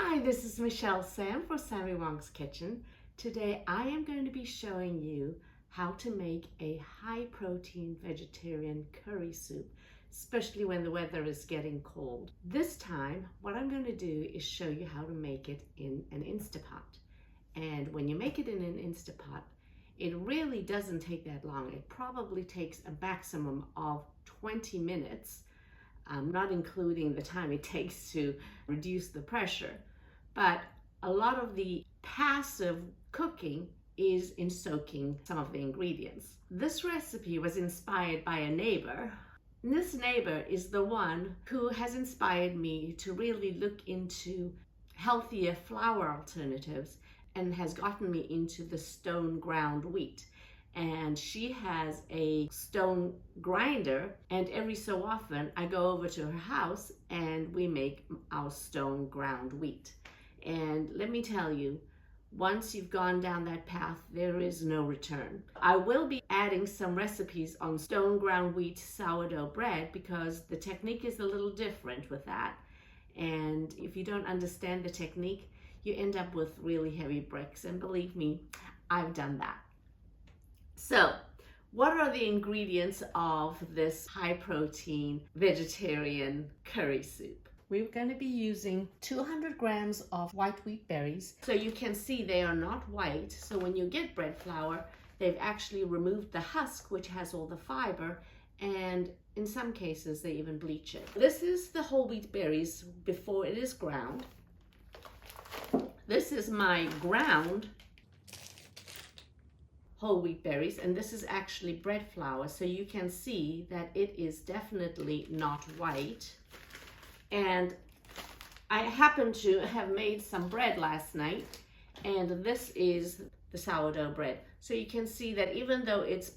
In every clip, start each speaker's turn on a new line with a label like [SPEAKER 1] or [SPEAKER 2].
[SPEAKER 1] Hi, this is Michelle Sam for Sammy Wong's Kitchen. Today I am going to be showing you how to make a high protein vegetarian curry soup, especially when the weather is getting cold. This time what I'm going to do is show you how to make it in an Instapot. And when you make it in an Instapot, it really doesn't take that long. It probably takes a maximum of 20 minutes. Not including the time it takes to reduce the pressure. But a lot of the passive cooking is in soaking some of the ingredients. This recipe was inspired by a neighbor. And this neighbor is the one who has inspired me to really look into healthier flour alternatives and has gotten me into the stone ground wheat. And she has a stone grinder, and every so often I go over to her house and we make our stone ground wheat. And let me tell you, once you've gone down that path, there is no return. I will be adding some recipes on stone ground wheat sourdough bread because the technique is a little different with that. And if you don't understand the technique, you end up with really heavy bricks. And believe me, I've done that. So, what are the ingredients of this high protein vegetarian curry soup? We're going to be using 200 grams of white wheat berries. So you can see they are not white. So when you get bread flour, they've actually removed the husk, which has all the fiber, and in some cases they even bleach it. This is the whole wheat berries before it is ground. This is my ground whole wheat berries, and this is actually bread flour, so you can see that it is definitely not white. And I happen to have made some bread last night, and this is the sourdough bread. So you can see that even though it's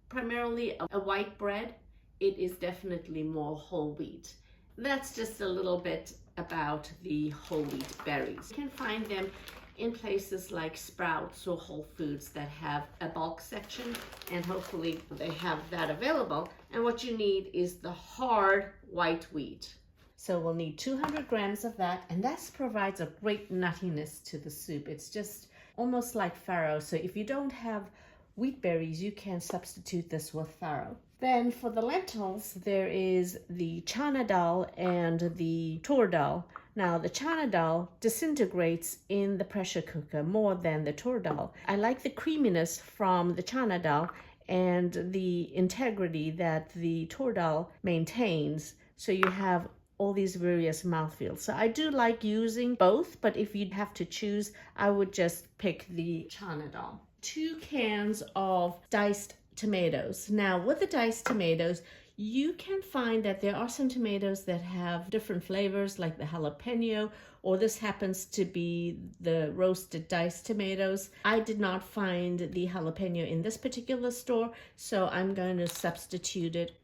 [SPEAKER 1] primarily a white bread, it is definitely more whole wheat. That's just a little bit about the whole wheat berries. You can find them in places like Sprouts or Whole Foods that have a bulk section, and hopefully they have that available. And what you need is the hard white wheat. So we'll need 200 grams of that, and that provides a great nuttiness to the soup. It's just almost like farro. So if you don't have wheat berries, you can substitute this with farro. Then for the lentils, there is the chana dal and the tur dal. Now the chana dal disintegrates in the pressure cooker more than the tur dal. I like the creaminess from the chana dal and the integrity that the tur dal maintains. So you have all these various mouthfeels. So I do like using both, but if you'd have to choose, I would just pick the chana dal. 2 cans of diced tomatoes. Now with the diced tomatoes, you can find that there are some tomatoes that have different flavors, like the jalapeno, or this happens to be the roasted diced tomatoes. I did not find the jalapeno in this particular store, so I'm going to substitute it,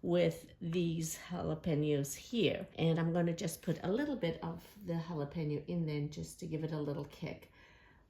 [SPEAKER 1] with these jalapenos here. And I'm going to just put a little bit of the jalapeno in there just to give it a little kick.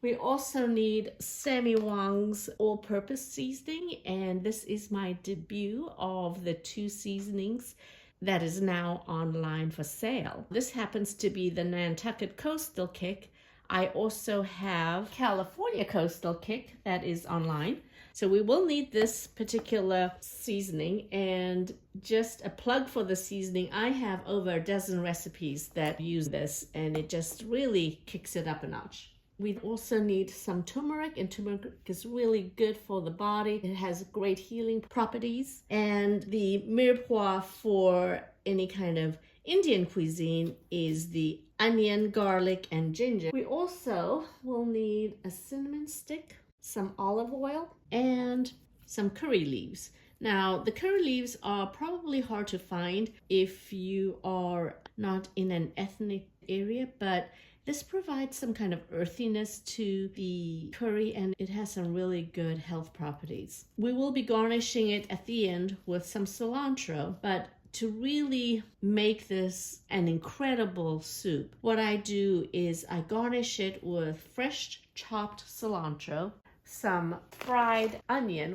[SPEAKER 1] We also need Sammy Wong's all-purpose seasoning, and this is my debut of the 2 seasonings that is now online for sale. This happens to be the Nantucket Coastal Kick. I also have California Coastal Kick that is online. So we will need this particular seasoning, and just a plug for the seasoning, I have over a dozen recipes that use this, and it just really kicks it up a notch. We also need some turmeric, and turmeric is really good for the body. It has great healing properties. And the mirepoix for any kind of Indian cuisine is the onion, garlic, and ginger. We also will need a cinnamon stick, some olive oil, and some curry leaves. Now, the curry leaves are probably hard to find if you are not in an ethnic area, but this provides some kind of earthiness to the curry, and it has some really good health properties. We will be garnishing it at the end with some cilantro, but to really make this an incredible soup, what I do is I garnish it with fresh chopped cilantro, some fried onion,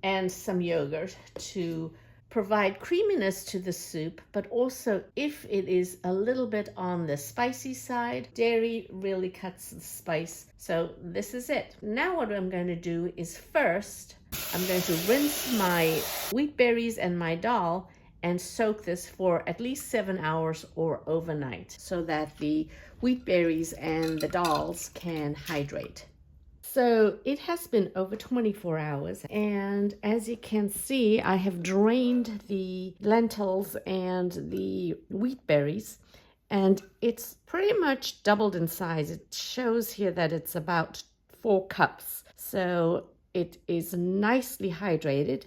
[SPEAKER 1] and some yogurt to provide creaminess to the soup, but also if it is a little bit on the spicy side, dairy really cuts the spice. So this is it. Now what I'm going to do is first, I'm going to rinse my wheat berries and my dal and soak this for at least 7 hours or overnight so that the wheat berries and the dals can hydrate. So it has been over 24 hours, and as you can see, I have drained the lentils and the wheat berries, and it's pretty much doubled in size. It shows here that it's about 4 cups. So it is nicely hydrated,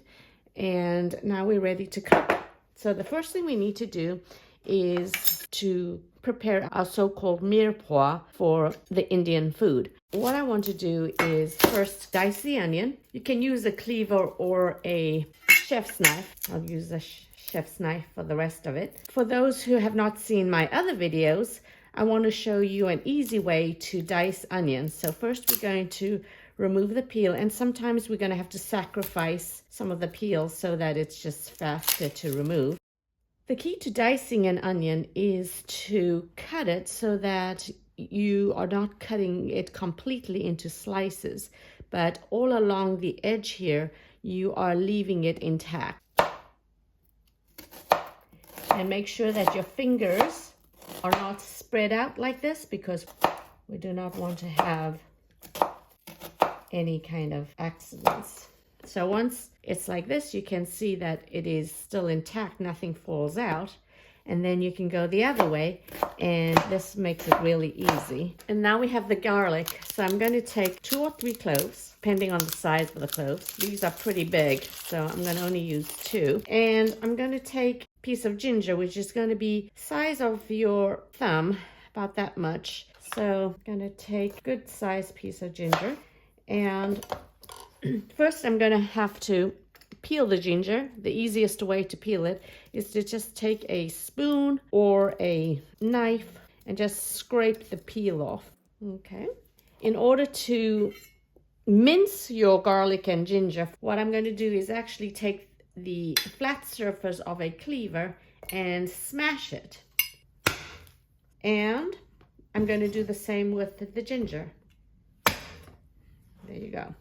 [SPEAKER 1] and now we're ready to cook. So the first thing we need to do is to prepare our so-called mirepoix for the Indian food. What I want to do is first dice the onion. You can use a cleaver or a chef's knife. I'll use a chef's knife for the rest of it. For those who have not seen my other videos, I want to show you an easy way to dice onions. So first we're going to remove the peel, and sometimes we're going to have to sacrifice some of the peel so that it's just faster to remove. The key to dicing an onion is to cut it so that you are not cutting it completely into slices, but all along the edge here, you are leaving it intact. And make sure that your fingers are not spread out like this, because we do not want to have any kind of accidents. So once it's like this, you can see that it is still intact, nothing falls out. And then you can go the other way, and this makes it really easy. And now we have the garlic. So I'm going to take 2 or 3 cloves, depending on the size of the cloves. These are pretty big, so I'm going to only use 2. And I'm going to take a piece of ginger, which is going to be size of your thumb, about that much. So I'm going to take a good sized piece of ginger. And first I'm going to have to peel the ginger. The easiest way to peel it is to just take a spoon or a knife and just scrape the peel off. Okay. In order to mince your garlic and ginger, what I'm going to do is actually take the flat surface of a cleaver and smash it. And I'm going to do the same with the ginger. There you go.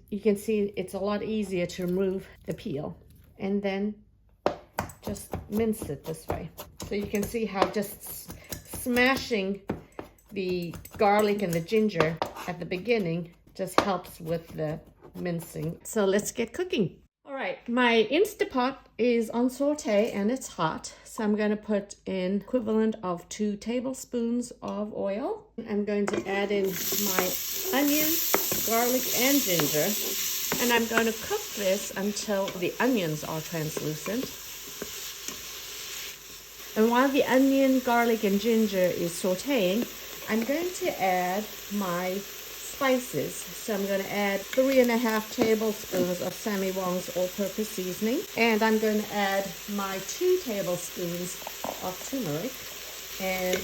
[SPEAKER 1] You can see it's a lot easier to remove the peel, and then just mince it this way. So you can see how just smashing the garlic and the ginger at the beginning just helps with the mincing. So let's get cooking. All right, my Instapot is on saute and it's hot. So I'm going to put in equivalent of 2 tablespoons of oil. I'm going to add in my onions, garlic, and ginger. And I'm going to cook this until the onions are translucent. And while the onion, garlic, and ginger is sauteing, I'm going to add my spices. So I'm going to add 3½ tablespoons of Sammy Wong's all-purpose seasoning. And I'm going to add my 2 tablespoons of turmeric and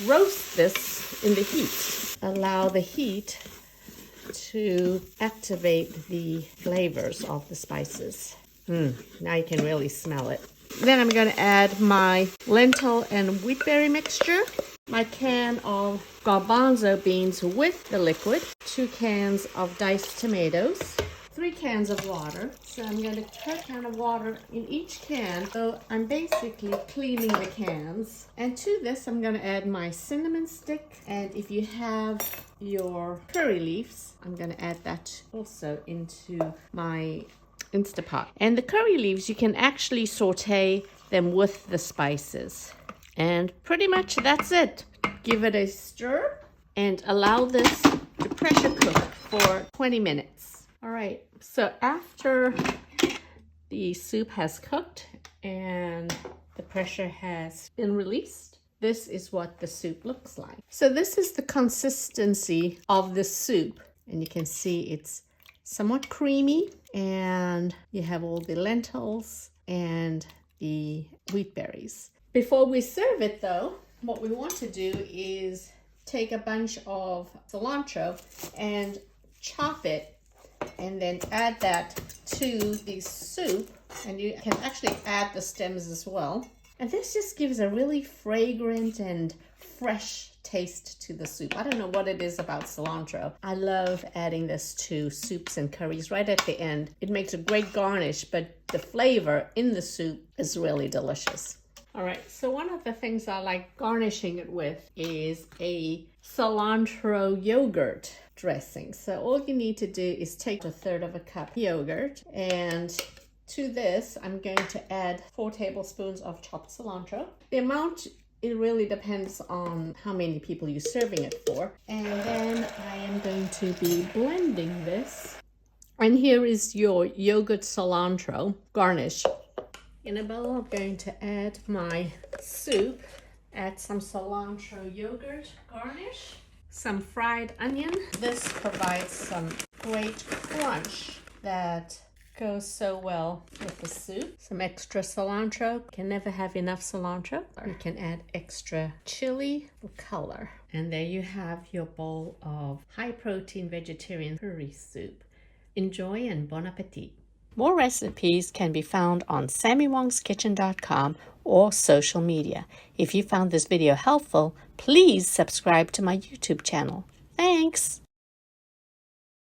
[SPEAKER 1] roast this in the heat. Allow the heat to activate the flavors of the spices. Now you can really smell it. Then I'm going to add my lentil and wheatberry mixture, my can of garbanzo beans with the liquid, 2 cans of diced tomatoes, 3 cans of water. So I'm going to put a can of water in each can. So I'm basically cleaning the cans. And to this, I'm going to add my cinnamon stick. And if you have your curry leaves, I'm going to add that also into my Instapot. And the curry leaves, you can actually saute them with the spices. And pretty much that's it. Give it a stir and allow this to pressure cook for 20 minutes. All right, so after the soup has cooked and the pressure has been released, this is what the soup looks like. So this is the consistency of the soup. And you can see it's somewhat creamy, and you have all the lentils and the wheat berries. Before we serve it though, what we want to do is take a bunch of cilantro and chop it and then add that to the soup. And you can actually add the stems as well. And this just gives a really fragrant and fresh taste to the soup. I don't know what it is about cilantro. I love adding this to soups and curries right at the end. It makes a great garnish, but the flavor in the soup is really delicious. All right, so one of the things I like garnishing it with is a cilantro yogurt dressing. So all you need to do is take 1/3 cup yogurt, and to this I'm going to add 4 tablespoons of chopped cilantro. The amount, it really depends on how many people you're serving it for. And then I am going to be blending this. And here is your yogurt cilantro garnish. In a bowl, I'm going to add my soup, add some cilantro yogurt garnish, some fried onion. This provides some great crunch that goes so well with the soup. Some extra cilantro. Can never have enough cilantro. You can add extra chili for color. And there you have your bowl of high protein vegetarian curry soup. Enjoy and bon appetit. More recipes can be found on sammywongsKitchen.com or social media. If you found this video helpful, please subscribe to my YouTube channel. Thanks!